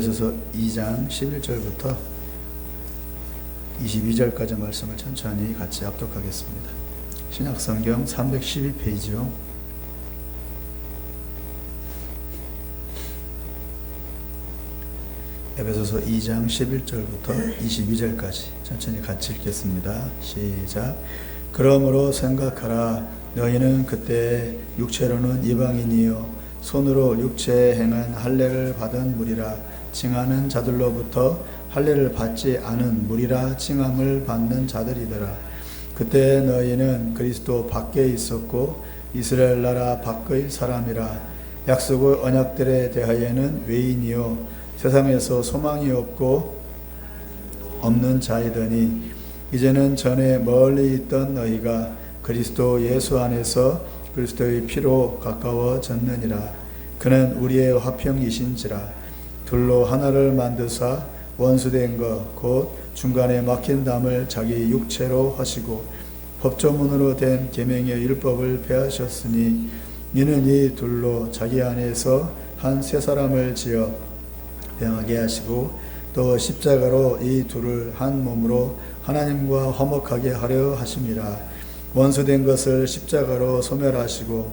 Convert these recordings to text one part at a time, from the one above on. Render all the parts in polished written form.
에베소서 2장 11절부터 22절까지 말씀을 천천히 같이 합독하겠습니다. 신약성경 312페이지요. 에베소서 2장 11절부터 22절까지 천천히 같이 읽겠습니다. 시작. 그러므로 생각하라. 너희는 그때 육체로는 이방인이요 손으로 육체에 행한 할례를 받은 무리라 칭하는 자들로부터 할례를 받지 않은 무리라 칭함을 받는 자들이더라. 그때 너희는 그리스도 밖에 있었고 이스라엘 나라 밖의 사람이라. 약속의 언약들에 대하여는 외인이요 세상에서 소망이 없는 자이더니 이제는 전에 멀리 있던 너희가 그리스도 예수 안에서 그리스도의 피로 가까워졌느니라. 그는 우리의 화평이신지라. 둘로 하나를 만드사 원수된 것 곧 중간에 막힌 담을 자기 육체로 하시고 법조문으로 된 계명의 율법을 폐하셨으니 이는 이 둘로 자기 안에서 한 새 사람을 지어 병하게 하시고 또 십자가로 이 둘을 한 몸으로 하나님과 화목하게 하려 하심이라. 원수된 것을 십자가로 소멸하시고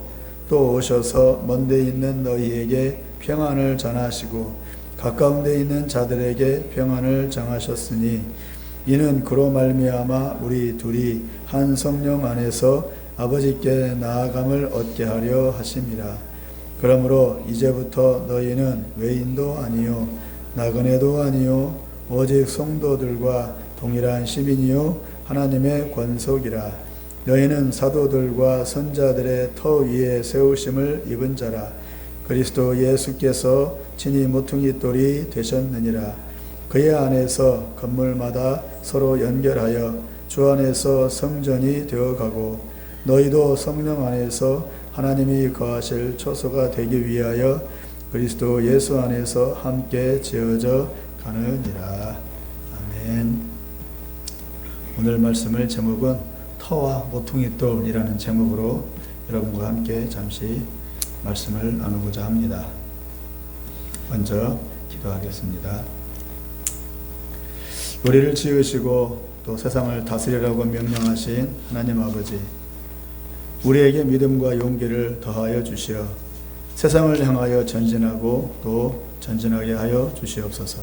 또 오셔서 먼데 있는 너희에게 평안을 전하시고 가까운 데 있는 자들에게 평안을 정하셨으니 이는 그로 말미암아 우리 둘이 한 성령 안에서 아버지께 나아감을 얻게 하려 하심이라. 그러므로 이제부터 너희는 외인도 아니요 나그네도 아니요 오직 성도들과 동일한 시민이요 하나님의 권속이라. 너희는 사도들과 선자들의 터 위에 세우심을 입은 자라. 그리스도 예수께서 친히 모퉁이 돌이 되셨느니라. 그의 안에서 건물마다 서로 연결하여 주 안에서 성전이 되어가고 너희도 성령 안에서 하나님이 거하실 초소가 되기 위하여 그리스도 예수 안에서 함께 지어져 가느니라. 아멘. 오늘 말씀을 제목은 터와 모퉁이 돌이라는 제목으로 여러분과 함께 잠시 말씀을 나누고자 합니다. 먼저 기도하겠습니다. 우리를 지으시고 또 세상을 다스리라고 명령하신 하나님 아버지, 우리에게 믿음과 용기를 더하여 주시어 세상을 향하여 전진하고 또 전진하게 하여 주시옵소서.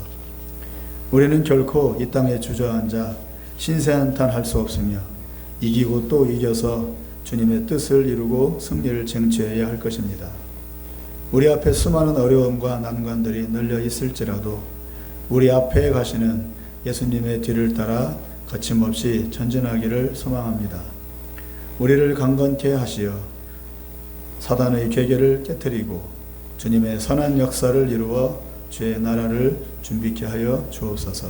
우리는 결코 이 땅에 주저앉아 신세한탄할 수 없으며 이기고 또 이겨서 주님의 뜻을 이루고 승리를 쟁취해야 할 것입니다. 우리 앞에 수많은 어려움과 난관들이 널려 있을지라도 우리 앞에 가시는 예수님의 뒤를 따라 거침없이 전진하기를 소망합니다. 우리를 강건케 하시어 사단의 괴계를 깨뜨리고 주님의 선한 역사를 이루어 주의 나라를 준비케 하여 주옵소서.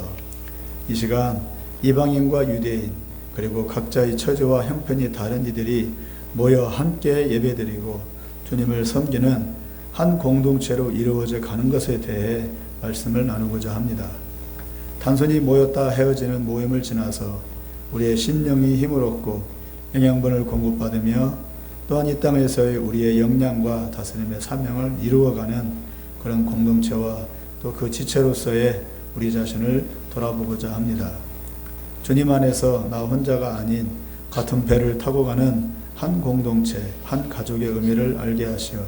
이 시간 이방인과 유대인 그리고 각자의 처지와 형편이 다른 이들이 모여 함께 예배드리고 주님을 섬기는 한 공동체로 이루어져 가는 것에 대해 말씀을 나누고자 합니다. 단순히 모였다 헤어지는 모임을 지나서 우리의 심령이 힘을 얻고 영양분을 공급받으며 또한 이 땅에서의 우리의 역량과 다스림의 사명을 이루어가는 그런 공동체와 또 그 지체로서의 우리 자신을 돌아보고자 합니다. 주님 안에서 나 혼자가 아닌 같은 배를 타고 가는 한 공동체, 한 가족의 의미를 알게 하시어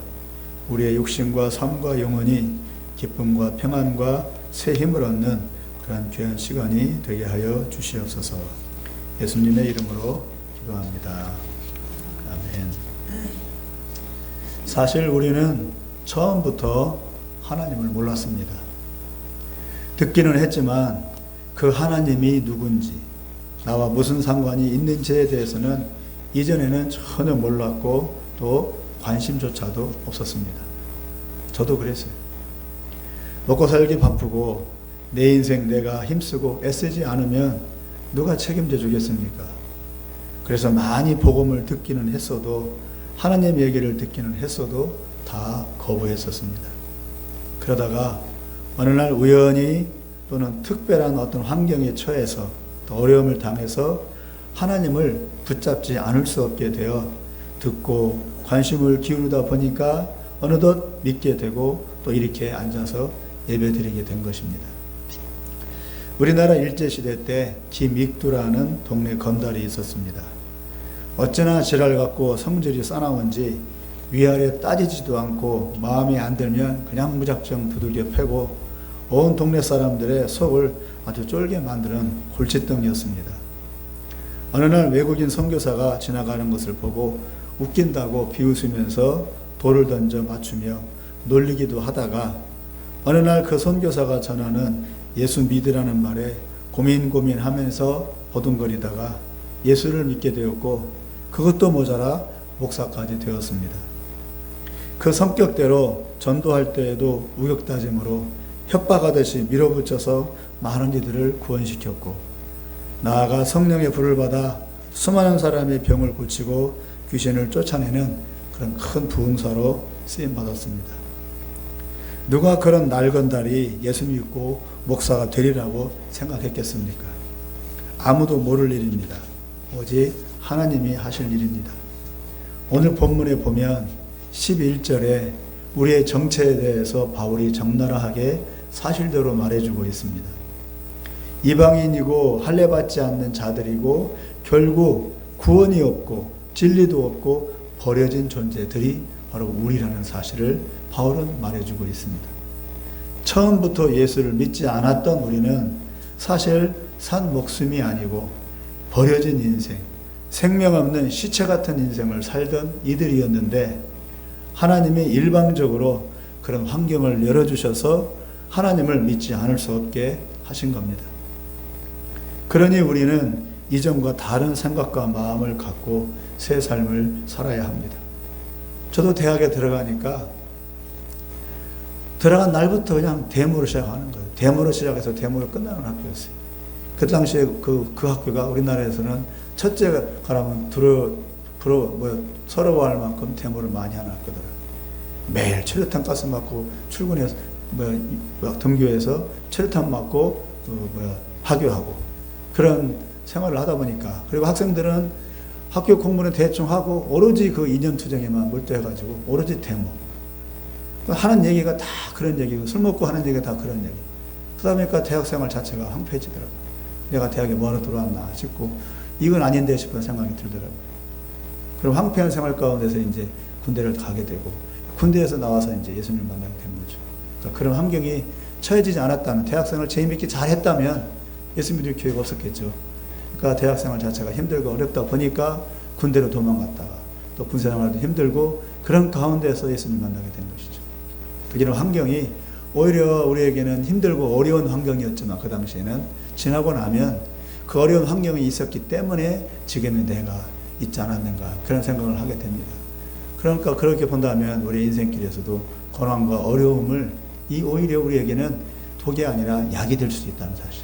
우리의 육신과 삶과 영혼이 기쁨과 평안과 새 힘을 얻는 그런 귀한 시간이 되게 하여 주시옵소서. 예수님의 이름으로 기도합니다. 아멘. 사실 우리는 처음부터 하나님을 몰랐습니다. 듣기는 했지만 그 하나님이 누군지 나와 무슨 상관이 있는지에 대해서는 이전에는 전혀 몰랐고 또 관심조차도 없었습니다. 저도 그랬어요. 먹고 살기 바쁘고 내 인생 내가 힘쓰고 애쓰지 않으면 누가 책임져 주겠습니까? 그래서 많이 복음을 듣기는 했어도 하나님 얘기를 듣기는 했어도 다 거부했었습니다. 그러다가 어느 날 우연히 또는 특별한 어떤 환경에 처해서 또 어려움을 당해서 하나님을 붙잡지 않을 수 없게 되어 듣고 관심을 기울이다 보니까 어느덧 믿게 되고 또 이렇게 앉아서 예배드리게 된 것입니다. 우리나라 일제시대 때 김익두라는 동네 건달이 있었습니다. 어찌나 지랄 갖고 성질이 싸나운지 위아래 따지지도 않고 마음에 안 들면 그냥 무작정 두들겨 패고 온 동네 사람들의 속을 아주 쫄게 만드는 골칫덩이였습니다. 어느 날 외국인 선교사가 지나가는 것을 보고 웃긴다고 비웃으면서 돌을 던져 맞추며 놀리기도 하다가 어느 날 그 선교사가 전하는 예수 믿으라는 말에 고민하면서 버둥거리다가 예수를 믿게 되었고 그것도 모자라 목사까지 되었습니다. 그 성격대로 전도할 때에도 우격다짐으로 협박하듯이 밀어붙여서 많은 이들을 구원시켰고 나아가 성령의 불을 받아 수많은 사람의 병을 고치고 귀신을 쫓아내는 그런 큰 부흥사로 쓰임받았습니다. 누가 그런 낡은 달이 예수 믿고 목사가 되리라고 생각했겠습니까? 아무도 모를 일입니다. 오직 하나님이 하실 일입니다. 오늘 본문에 보면 11절에 우리의 정체에 대해서 바울이 적나라하게 사실대로 말해주고 있습니다. 이방인이고 할례받지 않는 자들이고 결국 구원이 없고 진리도 없고 버려진 존재들이 바로 우리라는 사실을 바울은 말해주고 있습니다. 처음부터 예수를 믿지 않았던 우리는 사실 산 목숨이 아니고 버려진 인생, 생명 없는 시체 같은 인생을 살던 이들이었는데 하나님이 일방적으로 그런 환경을 열어주셔서 하나님을 믿지 않을 수 없게 하신 겁니다. 그러니 우리는 이전과 다른 생각과 마음을 갖고 새 삶을 살아야 합니다. 저도 대학에 들어가니까 들어간 날부터 그냥 데모로 시작하는 거예요. 데모로 시작해서 데모로 끝나는 학교였어요. 그 당시에 그 학교가 우리나라에서는 첫째 가라면 서러워할 만큼 데모를 많이 하는 학교더라고요. 매일 체류탄 가스 맞고 출근해서 등교해서 체류탄 맞고 하교하고 그런 생활을 하다 보니까 그리고 학생들은 학교 공부는 대충 하고 오로지 그 이념 투쟁에만 몰두해가지고 오로지 데모 하는 얘기가 다 그런 얘기고 술 먹고 하는 얘기가 다 그런 얘기. 그러다 보니까 대학생활 자체가 황폐해지더라고요. 내가 대학에 뭐하러 들어왔나 싶고 이건 아닌데 싶은 생각이 들더라고요. 그리고 황폐한 생활 가운데서 이제 군대를 가게 되고 군대에서 나와서 이제 예수님을 만나게 된 거죠. 그러니까 그런 환경이 처해지지 않았다면 대학생을 재미있게 잘했다면 예수 믿을 기회가 없었겠죠. 그러니까 대학생활 자체가 힘들고 어렵다 보니까 군대로 도망갔다가 또 군생활도 힘들고 그런 가운데서 예수님을 만나게 된 것이죠. 이런 환경이 오히려 우리에게는 힘들고 어려운 환경이었지만 그 당시에는 지나고 나면 그 어려운 환경이 있었기 때문에 지금의 내가 있지 않았는가 그런 생각을 하게 됩니다. 그러니까 그렇게 본다면 우리 인생길에서도 고난과 어려움을 오히려 우리에게는 독이 아니라 약이 될 수 있다는 사실.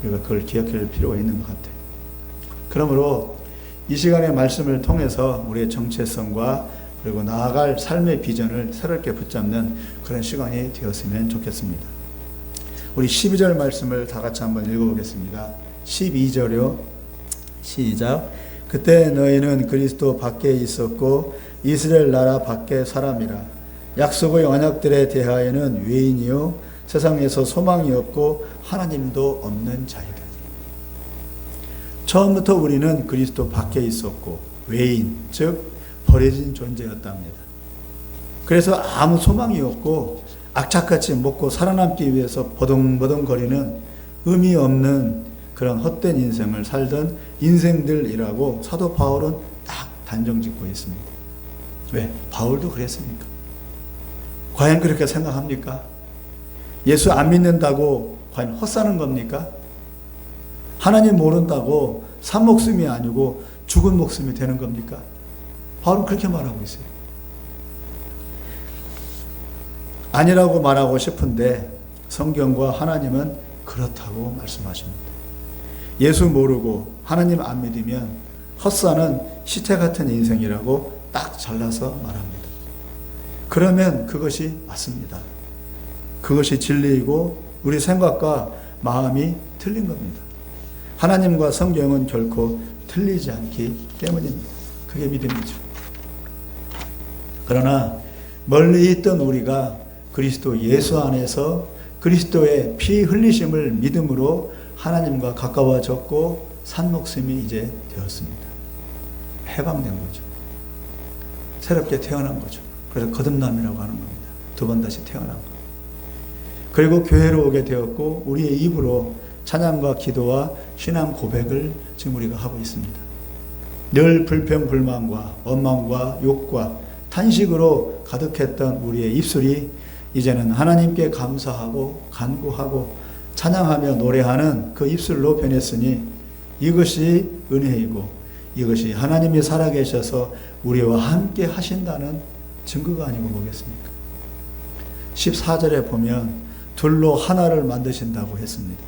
우리가 그걸 기억할 필요가 있는 것 같아요. 그러므로 이 시간의 말씀을 통해서 우리의 정체성과 그리고 나아갈 삶의 비전을 새롭게 붙잡는 그런 시간이 되었으면 좋겠습니다. 우리 12절 말씀을 다 같이 한번 읽어보겠습니다. 12절요. 시작. 그때 너희는 그리스도 밖에 있었고 이스라엘 나라 밖의 사람이라. 약속의 언약들에 대하여는 외인이요 세상에서 소망이 없고 하나님도 없는 자이다. 처음부터 우리는 그리스도 밖에 있었고 외인, 즉 버려진 존재였답니다. 그래서 아무 소망이 없고 악착같이 먹고 살아남기 위해서 버둥버둥거리는 의미 없는 그런 헛된 인생을 살던 인생들이라고 사도 바울은 딱 단정짓고 있습니다. 왜? 바울도 그랬습니까? 과연 그렇게 생각합니까? 예수 안 믿는다고 과연 헛사는 겁니까? 하나님 모른다고 산 목숨이 아니고 죽은 목숨이 되는 겁니까? 바울은 그렇게 말하고 있어요. 아니라고 말하고 싶은데 성경과 하나님은 그렇다고 말씀하십니다. 예수 모르고 하나님 안 믿으면 헛사는 시체 같은 인생이라고 딱 잘라서 말합니다. 그러면 그것이 맞습니다. 그것이 진리이고 우리 생각과 마음이 틀린 겁니다. 하나님과 성경은 결코 틀리지 않기 때문입니다. 그게 믿음이죠. 그러나 멀리 있던 우리가 그리스도 예수 안에서 그리스도의 피 흘리심을 믿음으로 하나님과 가까워졌고 산 목숨이 이제 되었습니다. 해방된 거죠. 새롭게 태어난 거죠. 그래서 거듭남이라고 하는 겁니다. 두 번 다시 태어난 거. 그리고 교회로 오게 되었고 우리의 입으로 찬양과 기도와 신앙 고백을 지금 우리가 하고 있습니다. 늘 불평, 불만과 원망과 욕과 탄식으로 가득했던 우리의 입술이 이제는 하나님께 감사하고 간구하고 찬양하며 노래하는 그 입술로 변했으니 이것이 은혜이고 이것이 하나님이 살아계셔서 우리와 함께 하신다는 증거가 아니고 뭐겠습니까? 14절에 보면 둘로 하나를 만드신다고 했습니다.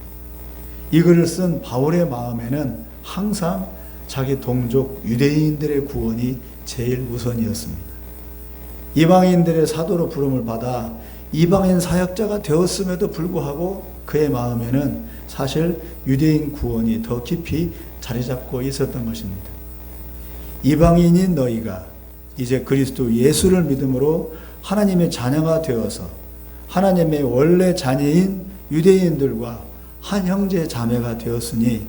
이 글을 쓴 바울의 마음에는 항상 자기 동족 유대인들의 구원이 제일 우선이었습니다. 이방인들의 사도로 부름을 받아 이방인 사역자가 되었음에도 불구하고 그의 마음에는 사실 유대인 구원이 더 깊이 자리 잡고 있었던 것입니다. 이방인인 너희가 이제 그리스도 예수를 믿음으로 하나님의 자녀가 되어서 하나님의 원래 자녀인 유대인들과 한 형제 자매가 되었으니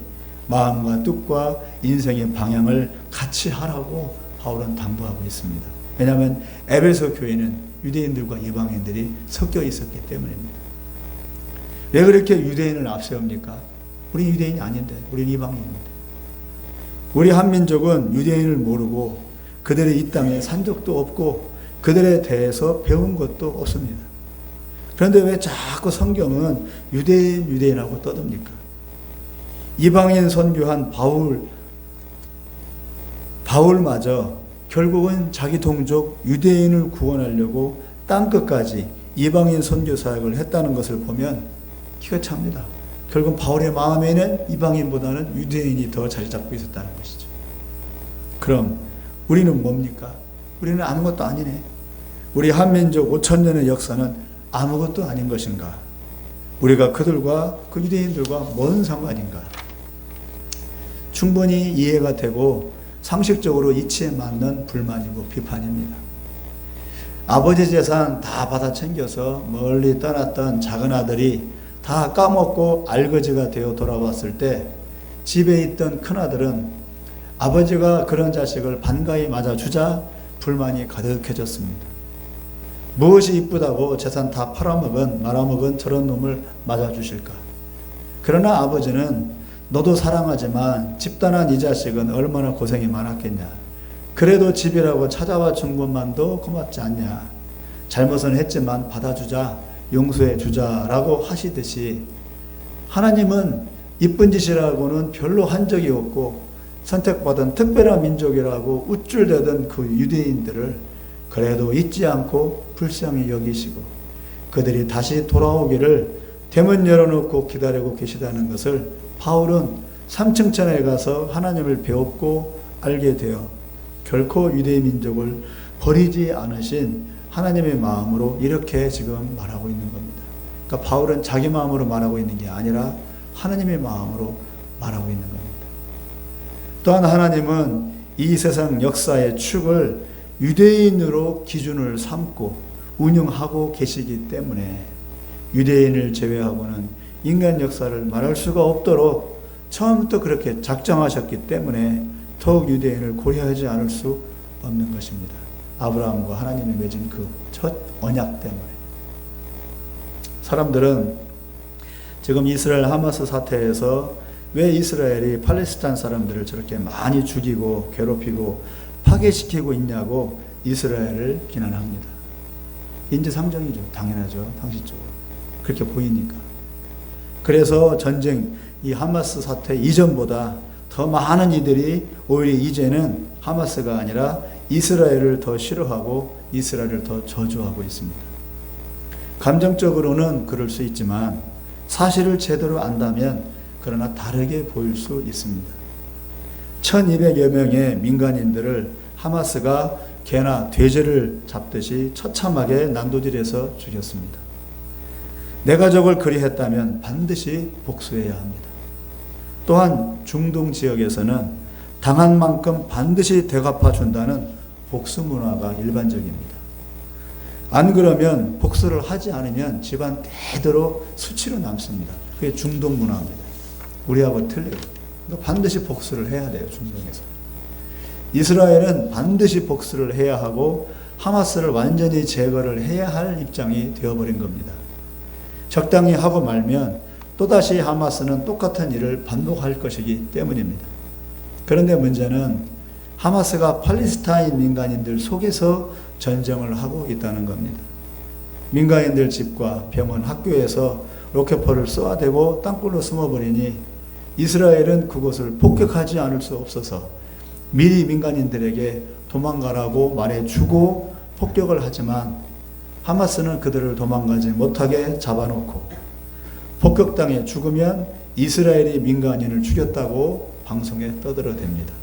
마음과 뜻과 인생의 방향을 같이 하라고 바울은 당부하고 있습니다. 왜냐하면 에베소 교회는 유대인들과 이방인들이 섞여 있었기 때문입니다. 왜 그렇게 유대인을 앞세웁니까? 우리 유대인이 아닌데, 우리는 이방인인데. 우리 한민족은 유대인을 모르고 그들의 이 땅에 산 적도 없고 그들에 대해서 배운 것도 없습니다. 그런데 왜 자꾸 성경은 유대인하고 떠듭니까? 이방인 선교한 바울마저 결국은 자기 동족 유대인을 구원하려고 땅끝까지 이방인 선교 사역을 했다는 것을 보면 기가 찹니다. 결국 바울의 마음에는 이방인보다는 유대인이 더 자리 잡고 있었다는 것이죠. 그럼 우리는 뭡니까? 우리는 아무것도 아니네. 우리 한민족 5,000년의 역사는 아무것도 아닌 것인가? 우리가 그들과 그 유대인들과 뭔 상관인가? 충분히 이해가 되고 상식적으로 이치에 맞는 불만이고 비판입니다. 아버지 재산 다 받아 챙겨서 멀리 떠났던 작은 아들이 다 까먹고 알거지가 되어 돌아왔을 때 집에 있던 큰아들은 아버지가 그런 자식을 반가이 맞아주자 불만이 가득해졌습니다. 무엇이 이쁘다고 재산 다 말아먹은 저런 놈을 맞아주실까? 그러나 아버지는 너도 사랑하지만 집단한 이 자식은 얼마나 고생이 많았겠냐. 그래도 집이라고 찾아와 준 것만도 고맙지 않냐. 잘못은 했지만 받아주자, 용서해 주자라고 하시듯이 하나님은 이쁜 짓이라고는 별로 한 적이 없고 선택받은 특별한 민족이라고 우쭐대던 그 유대인들을 그래도 잊지 않고 불쌍히 여기시고 그들이 다시 돌아오기를 대문 열어놓고 기다리고 계시다는 것을 바울은 3층 천에 가서 하나님을 배웠고 알게 되어 결코 유대인 민족을 버리지 않으신 하나님의 마음으로 이렇게 지금 말하고 있는 겁니다. 그러니까 바울은 자기 마음으로 말하고 있는 게 아니라 하나님의 마음으로 말하고 있는 겁니다. 또한 하나님은 이 세상 역사의 축을 유대인으로 기준을 삼고 운영하고 계시기 때문에 유대인을 제외하고는 인간 역사를 말할 수가 없도록 처음부터 그렇게 작정하셨기 때문에 더욱 유대인을 고려하지 않을 수 없는 것입니다. 아브라함과 하나님이 맺은 그 첫 언약 때문에. 사람들은 지금 이스라엘 하마스 사태에서 왜 이스라엘이 팔레스타인 사람들을 저렇게 많이 죽이고 괴롭히고 파괴시키고 있냐고 이스라엘을 비난합니다. 인지상정이죠. 당연하죠. 상식적으로. 그렇게 보이니까. 그래서 전쟁, 이 하마스 사태 이전보다 더 많은 이들이 오히려 이제는 하마스가 아니라 이스라엘을 더 싫어하고 이스라엘을 더 저주하고 있습니다. 감정적으로는 그럴 수 있지만 사실을 제대로 안다면 그러나 다르게 보일 수 있습니다. 1200여 명의 민간인들을 하마스가 개나 돼지를 잡듯이 처참하게 난도질해서 죽였습니다. 내 가족을 그리했다면 반드시 복수해야 합니다. 또한 중동 지역에서는 당한 만큼 반드시 되갚아 준다는 복수 문화가 일반적입니다. 안 그러면 복수를 하지 않으면 집안 대대로 수치로 남습니다. 그게 중동 문화입니다. 우리하고 틀려요. 반드시 복수를 해야 돼요. 중동에서. 이스라엘은 반드시 복수를 해야 하고 하마스를 완전히 제거를 해야 할 입장이 되어버린 겁니다. 적당히 하고 말면 또다시 하마스는 똑같은 일을 반복할 것이기 때문입니다. 그런데 문제는 하마스가 팔레스타인 민간인들 속에서 전쟁을 하고 있다는 겁니다. 민간인들 집과 병원, 학교에서 로켓포를 쏘아대고 땅굴로 숨어버리니 이스라엘은 그곳을 폭격하지 않을 수 없어서 미리 민간인들에게 도망가라고 말해주고 폭격을 하지만 하마스는 그들을 도망가지 못하게 잡아놓고 폭격당해 죽으면 이스라엘이 민간인을 죽였다고 방송에 떠들어댑니다.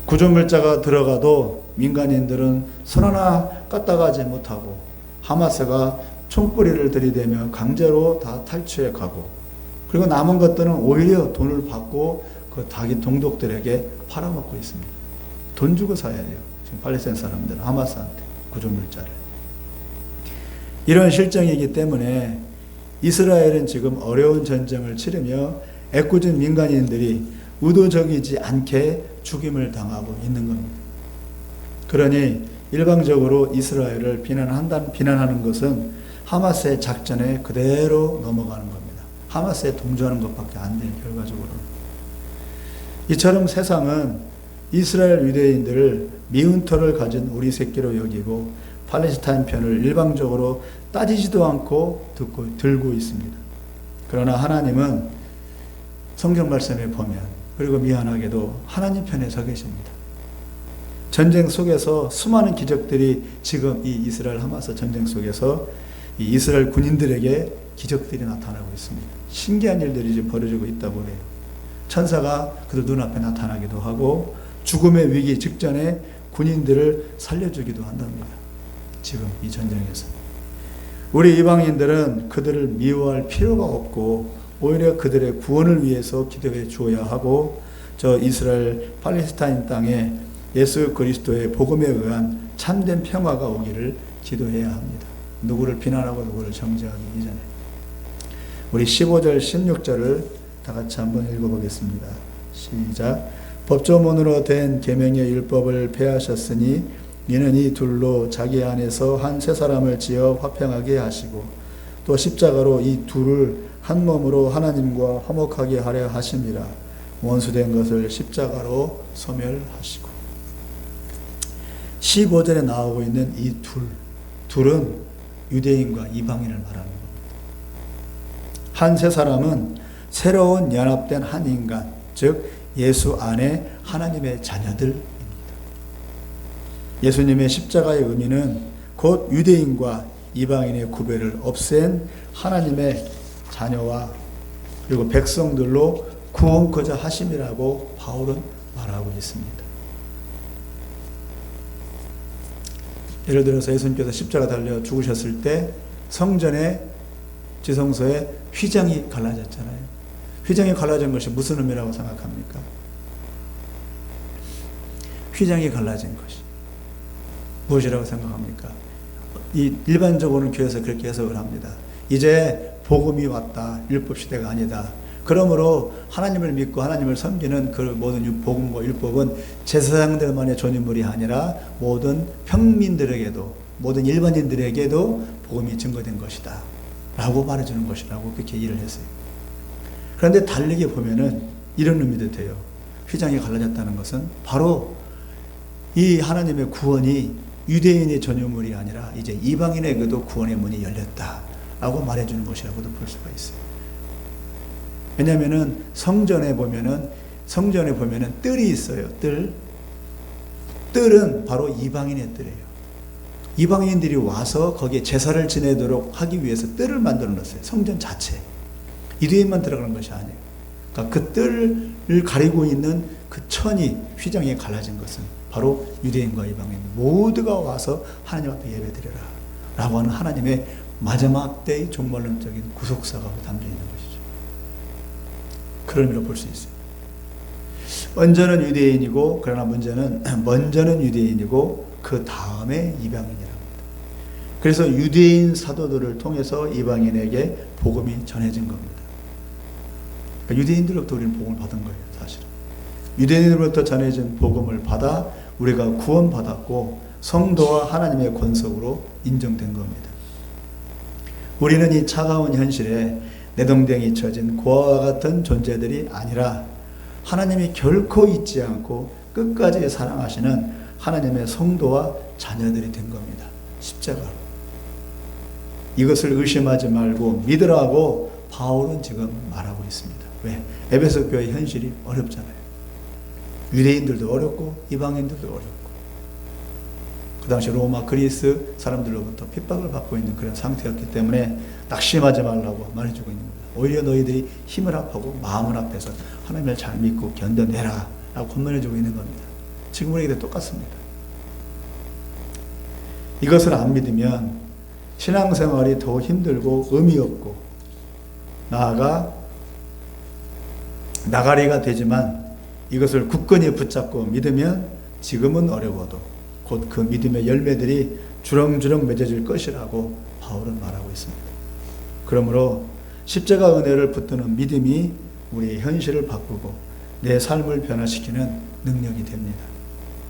구조물자가 들어가도 민간인들은 손 하나 까딱하지 못하고 하마스가 총구리를 들이대며 강제로 다 탈취해 가고 그리고 남은 것들은 오히려 돈을 받고 그 자기 동독들에게 팔아먹고 있습니다. 돈 주고 사야 돼요. 지금 팔레스타인 사람들은 하마스한테 구조물자를. 이런 실정이기 때문에 이스라엘은 지금 어려운 전쟁을 치르며 애꿎은 민간인들이 의도적이지 않게 죽임을 당하고 있는 겁니다. 그러니 일방적으로 이스라엘을 비난하는 것은 하마스의 작전에 그대로 넘어가는 겁니다. 하마스에 동조하는 것밖에 안 돼요. 결과적으로는. 이처럼 세상은 이스라엘 유대인들을 미운 털을 가진 우리 새끼로 여기고 팔레스타인 편을 일방적으로 따지지도 않고 들고 있습니다. 그러나 하나님은 성경 말씀에 보면 그리고 미안하게도 하나님 편에 서 계십니다. 전쟁 속에서 수많은 기적들이 지금 이 이스라엘 하마스 전쟁 속에서 이 이스라엘 군인들에게 기적들이 나타나고 있습니다. 신기한 일들이 지금 벌어지고 있다고 해요. 천사가 그들 눈앞에 나타나기도 하고 죽음의 위기 직전에 군인들을 살려주기도 한답니다. 지금 이 전쟁에서. 우리 이방인들은 그들을 미워할 필요가 없고 오히려 그들의 구원을 위해서 기도해 주어야 하고 저 이스라엘 팔레스타인 땅에 예수 그리스도의 복음에 의한 참된 평화가 오기를 기도해야 합니다. 누구를 비난하고 누구를 정죄하기 이전에. 우리 15절 16절을 다 같이 한번 읽어보겠습니다. 시작. 법조문으로 된 계명의 율법을 폐하셨으니 이는 이 둘로 자기 안에서 한 세 사람을 지어 화평하게 하시고 또 십자가로 이 둘을 한 몸으로 하나님과 화목하게 하려 하심이라. 원수된 것을 십자가로 소멸하시고. 15절에 나오고 있는 이 둘은 유대인과 이방인을 말하는 겁니다. 한 세 사람은 새로운 연합된 한 인간, 즉 예수 안에 하나님의 자녀들입니다. 예수님의 십자가의 의미는 곧 유대인과 이방인의 구별을 없앤 하나님의 자녀와 그리고 백성들로 구원코자 하심이라고 바울은 말하고 있습니다. 예를 들어서 예수님께서 십자가 달려 죽으셨을 때 성전의 지성소에 휘장이 갈라졌잖아요. 휘장이 갈라진 것이 무슨 의미라고 생각합니까? 휘장이 갈라진 것이 무엇이라고 생각합니까? 일반적으로는 교회에서 그렇게 해석을 합니다. 이제 복음이 왔다. 율법 시대가 아니다. 그러므로 하나님을 믿고 하나님을 섬기는 그 모든 복음과 율법은 제사장들만의 존인물이 아니라 모든 평민들에게도 모든 일반인들에게도 복음이 증거된 것이다 라고 말해주는 것이라고 그렇게 이해를 했어요. 그런데 달리게 보면은 이런 의미도 돼요. 휘장이 갈라졌다는 것은 바로 이 하나님의 구원이 유대인의 전유물이 아니라 이제 이방인에게도 구원의 문이 열렸다라고 말해주는 것이라고도 볼 수가 있어요. 왜냐하면은 성전에 보면은 뜰이 있어요. 뜰은 바로 이방인의 뜰이에요. 이방인들이 와서 거기에 제사를 지내도록 하기 위해서 뜰을 만들어 놨어요. 성전 자체. 유대인만 들어가는 것이 아니에요. 그러니까 그 뜰을 가리고 있는 그 천이 휘장이 갈라진 것은 바로 유대인과 이방인 모두가 와서 하나님 앞에 예배드려라 라고 하는 하나님의 마지막 때의 종말론적인 구속사가 담겨 있는 것이죠. 그런 의미로 볼 수 있어요. 먼저는 유대인이고 그러나 먼저는 유대인이고 그 다음에 이방인이랍니다. 그래서 유대인 사도들을 통해서 이방인에게 복음이 전해진 겁니다. 그러니까 유대인들로부터 우리는 복음을 받은 거예요, 사실은. 유대인으로부터 전해진 복음을 받아 우리가 구원받았고 성도와 하나님의 권속으로 인정된 겁니다. 우리는 이 차가운 현실에 내동댕이 쳐진 고아와 같은 존재들이 아니라 하나님이 결코 잊지 않고 끝까지 사랑하시는 하나님의 성도와 자녀들이 된 겁니다. 십자가로. 이것을 의심하지 말고 믿으라고 바울은 지금 말하고 있습니다. 왜? 에베소 교회 현실이 어렵잖아요. 유대인들도 어렵고 이방인들도 어렵고 그 당시 로마 그리스 사람들로부터 핍박을 받고 있는 그런 상태였기 때문에 낙심하지 말라고 말해주고 있는 겁니다. 오히려 너희들이 힘을 합하고 마음을 합해서 하나님을 잘 믿고 견뎌내라 라고 권면해주고 있는 겁니다. 지금 우리에게도 똑같습니다. 이것을 안 믿으면 신앙생활이 더 힘들고 의미 없고 나아가 나가리가 되지만 이것을 굳건히 붙잡고 믿으면 지금은 어려워도 곧 그 믿음의 열매들이 주렁주렁 맺어질 것이라고 바울은 말하고 있습니다. 그러므로 십자가 은혜를 붙드는 믿음이 우리의 현실을 바꾸고 내 삶을 변화시키는 능력이 됩니다.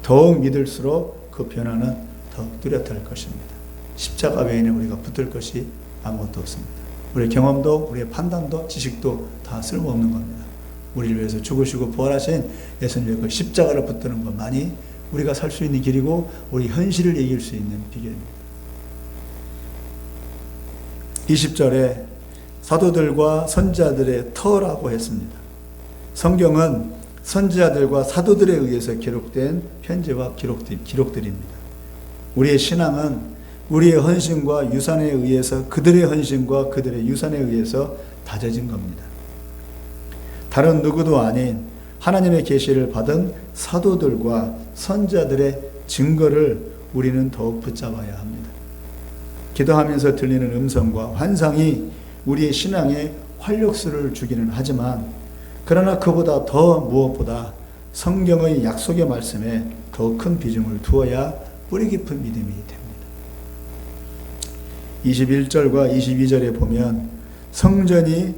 더욱 믿을수록 그 변화는 더욱 뚜렷할 것입니다. 십자가 외에는 우리가 붙들 것이 아무것도 없습니다. 우리의 경험도 우리의 판단도 지식도 다 쓸모없는 겁니다. 우리를 위해서 죽으시고 부활하신 예수님의 그 십자가를 붙드는 것만이 우리가 살 수 있는 길이고 우리 현실을 이길 수 있는 비결입니다. 20절에 사도들과 선지자들의 터라고 했습니다. 성경은 선지자들과 사도들에 의해서 기록된 편지와 기록들입니다. 우리의 신앙은 우리의 헌신과 유산에 의해서 그들의 헌신과 그들의 유산에 의해서 다져진 겁니다. 다른 누구도 아닌 하나님의 계시를 받은 사도들과 선지자들의 증거를 우리는 더욱 붙잡아야 합니다. 기도하면서 들리는 음성과 환상이 우리의 신앙에 활력소를 주기는 하지만 그러나 그보다 더 무엇보다 성경의 약속의 말씀에 더 큰 비중을 두어야 뿌리 깊은 믿음이 됩니다. 21절과 22절에 보면 성전이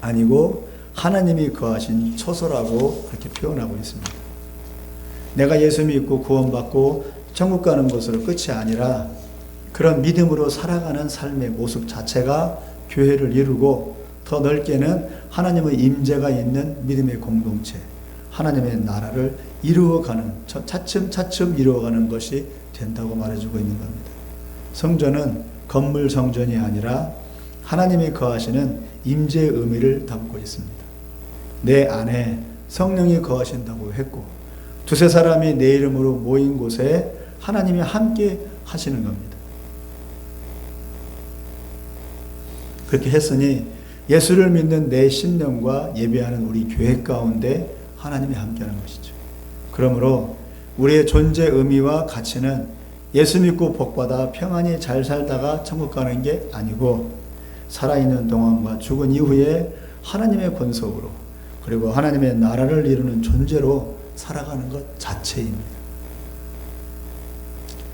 아니고 하나님이 거하신 처소라고 그렇게 표현하고 있습니다. 내가 예수 믿고 구원받고 천국 가는 것으로 끝이 아니라 그런 믿음으로 살아가는 삶의 모습 자체가 교회를 이루고 더 넓게는 하나님의 임재가 있는 믿음의 공동체, 하나님의 나라를 이루어가는, 차츰차츰 이루어가는 것이 된다고 말해주고 있는 겁니다. 성전은 건물 성전이 아니라 하나님이 거하시는 임재의 의미를 담고 있습니다. 내 안에 성령이 거하신다고 했고 두세 사람이 내 이름으로 모인 곳에 하나님이 함께 하시는 겁니다. 그렇게 했으니 예수를 믿는 내 심령과 예배하는 우리 교회 가운데 하나님이 함께하는 것이죠. 그러므로 우리의 존재 의미와 가치는 예수 믿고 복받아 평안히 잘 살다가 천국 가는 게 아니고 살아있는 동안과 죽은 이후에 하나님의 권속으로 그리고 하나님의 나라를 이루는 존재로 살아가는 것 자체입니다.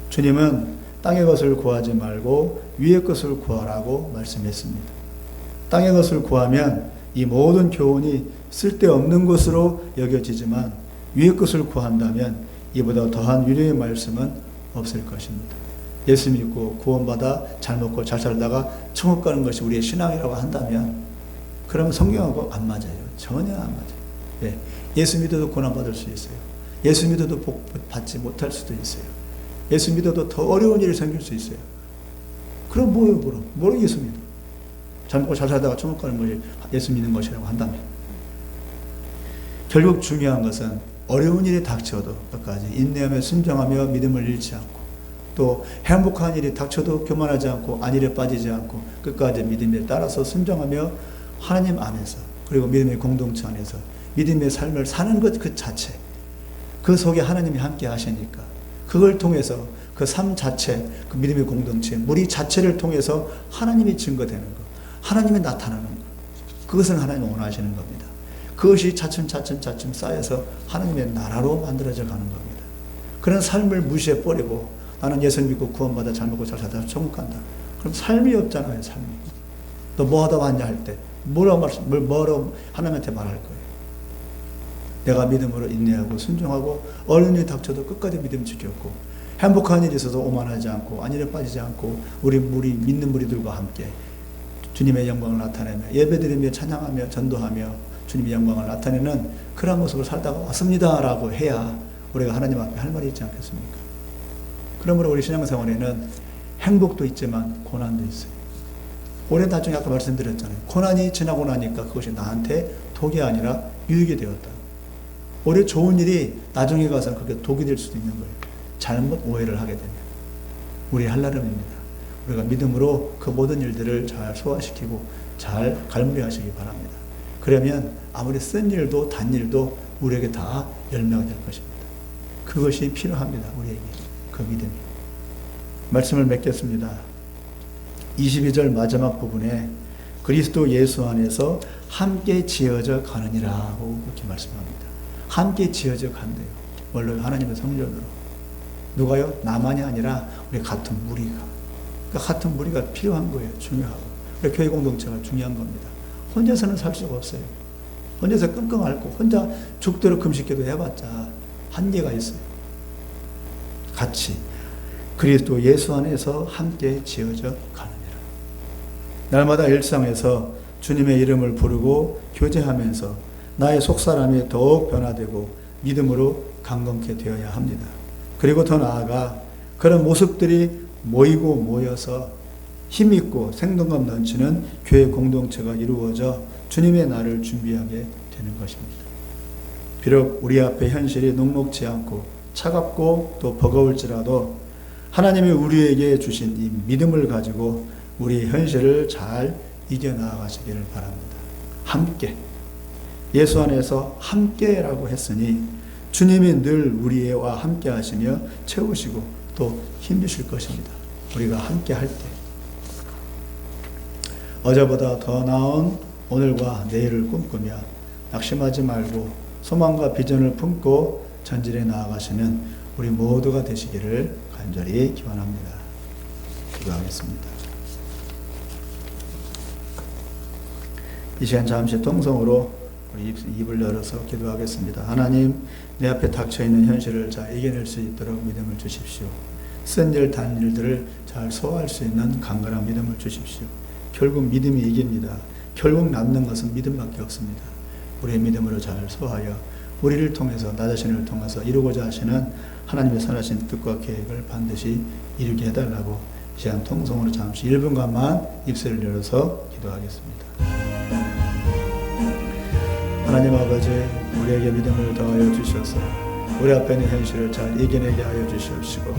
주님은 땅의 것을 구하지 말고 위의 것을 구하라고 말씀했습니다. 땅의 것을 구하면 이 모든 교훈이 쓸데없는 것으로 여겨지지만 위의 것을 구한다면 이보다 더한 위로의 말씀은 없을 것입니다. 예수 믿고 구원받아 잘 먹고 잘 살다가 천국 가는 것이 우리의 신앙이라고 한다면 그러면 성경하고 안 맞아요. 전혀 안 맞아요. 네. 예수 믿어도 고난받을 수 있어요. 예수 믿어도 복 받지 못할 수도 있어요. 예수 믿어도 더 어려운 일이 생길 수 있어요. 그럼 뭐예요? 뭐로 예수 믿어? 잘 먹고 잘 살다가 천국 가는 것이 예수 믿는 것이라고 한다면 결국 중요한 것은 어려운 일이 닥쳐도 끝까지 인내하며 순종하며 믿음을 잃지 않고 또 행복한 일이 닥쳐도 교만하지 않고 안일에 빠지지 않고 끝까지 믿음에 따라서 순종하며 하나님 안에서 그리고 믿음의 공동체 안에서 믿음의 삶을 사는 것 그 자체 그 속에 하나님이 함께 하시니까 그걸 통해서 그 삶 자체 그 믿음의 공동체 무리 자체를 통해서 하나님이 증거되는 것 하나님이 나타나는 것 그것은 하나님이 원하시는 겁니다. 그것이 차츰 쌓여서 하나님의 나라로 만들어져 가는 겁니다. 그런 삶을 무시해버리고 나는 예수 믿고 구원받아 잘 먹고 잘 살다 천국 간다. 그럼 삶이 없잖아요. 삶이. 너 뭐 하다 왔냐 할 때 뭐라고 하나님한테 말할 거예요. 내가 믿음으로 인내하고 순종하고 어려운 일이 닥쳐도 끝까지 믿음 지켰고 행복한 일이 있어서 오만하지 않고 안일에 빠지지 않고 우리 믿는 무리들과 함께 주님의 영광을 나타내며 예배드리며 찬양하며 전도하며 주님의 영광을 나타내는 그런 모습을 살다가 왔습니다 라고 해야 우리가 하나님 앞에 할 말이 있지 않겠습니까? 그러므로 우리 신앙생활에는 행복도 있지만 고난도 있어요. 올해 나중에 아까 말씀드렸잖아요. 고난이 지나고 나니까 그것이 나한테 독이 아니라 유익이 되었다. 올해 좋은 일이 나중에 가서 그게 독이 될 수도 있는 거예요. 잘못 오해를 하게 되면. 우리 할 나름입니다. 우리가 믿음으로 그 모든 일들을 잘 소화시키고 잘 갈무리하시기 바랍니다. 그러면 아무리 쓴 일도 단 일도 우리에게 다 열매가 될 것입니다. 그것이 필요합니다. 우리에게. 그 믿음이. 말씀을 맺겠습니다. 22절 마지막 부분에 그리스도 예수 안에서 함께 지어져 가느니라고 그렇게 말씀합니다. 함께 지어져 간대요. 원래 하나님의 성전으로. 누가요? 나만이 아니라 우리 같은 무리가. 그러니까 같은 무리가 필요한 거예요. 중요하고. 우리 교회 공동체가 중요한 겁니다. 혼자서는 살 수가 없어요. 혼자서 끙끙 앓고 혼자 죽도록 금식기도 해봤자 한계가 있어요. 같이 그리스도 예수 안에서 함께 지어져 가느니라. 날마다 일상에서 주님의 이름을 부르고 교제하면서 나의 속사람이 더욱 변화되고 믿음으로 강건케 되어야 합니다. 그리고 더 나아가 그런 모습들이 모이고 모여서 힘있고 생동감 넘치는 교회 공동체가 이루어져 주님의 날을 준비하게 되는 것입니다. 비록 우리 앞에 현실이 녹록지 않고 차갑고 또 버거울지라도 하나님이 우리에게 주신 이 믿음을 가지고 우리 현실을 잘 이겨나가시기를 바랍니다. 함께. 예수 안에서 함께라고 했으니 주님이 늘 우리와 함께 하시며 채우시고 또 힘주실 것입니다. 우리가 함께 할 때. 어제보다 더 나은 오늘과 내일을 꿈꾸며 낙심하지 말고 소망과 비전을 품고 전진해 나아가시는 우리 모두가 되시기를 간절히 기원합니다. 기도하겠습니다. 이 시간 잠시 통성으로 우리 입을 열어서 기도하겠습니다. 하나님, 내 앞에 닥쳐있는 현실을 잘 이겨낼 수 있도록 믿음을 주십시오. 쓴 일, 단 일들을 잘 소화할 수 있는 강건한 믿음을 주십시오. 결국 믿음이 이깁니다. 결국 남는 것은 믿음밖에 없습니다. 우리의 믿음으로 잘 소화하여 우리를 통해서 나 자신을 통해서 이루고자 하시는 하나님의 선하신 뜻과 계획을 반드시 이루게 해달라고 시간 통성으로 잠시 1분간만 입술을 열어서 기도하겠습니다. 하나님 아버지, 우리에게 믿음을 더하여 주셔서 우리 앞에 있는 현실을 잘 이겨내게 하여 주시옵시고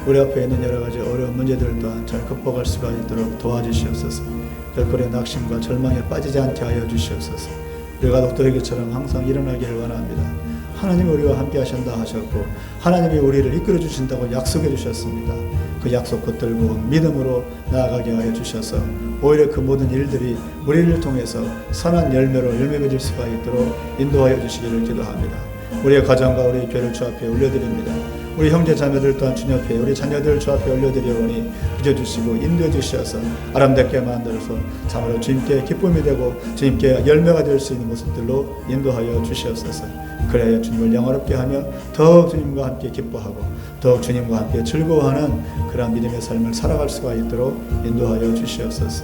우리 앞에 있는 여러 가지 어려운 문제들 또한 잘 극복할 수가 있도록 도와주시옵소서. 별거의 낙심과 절망에 빠지지 않게 하여 주시옵소서. 우리가 독도에게처럼 항상 일어나기를 원합니다. 하나님이 우리와 함께 하신다 하셨고 하나님이 우리를 이끌어 주신다고 약속해 주셨습니다. 그 약속 붙들고 믿음으로 나아가게 하여 주셔서 오히려 그 모든 일들이 우리를 통해서 선한 열매로 열매 맺을 수가 있도록 인도하여 주시기를 기도합니다. 우리의 가정과 우리의 교회를 주 앞에 올려드립니다. 우리 형제 자매들 또한 주님 앞에 우리 자녀들 주 앞에 올려드리오니 빚어주시고 인도해 주셔서 아름답게 만들어서 참으로 주님께 기쁨이 되고 주님께 열매가 될 수 있는 모습들로 인도하여 주시옵소서. 그래야 주님을 영화롭게 하며 더욱 주님과 함께 기뻐하고 더욱 주님과 함께 즐거워하는 그런 믿음의 삶을 살아갈 수가 있도록 인도하여 주시옵소서.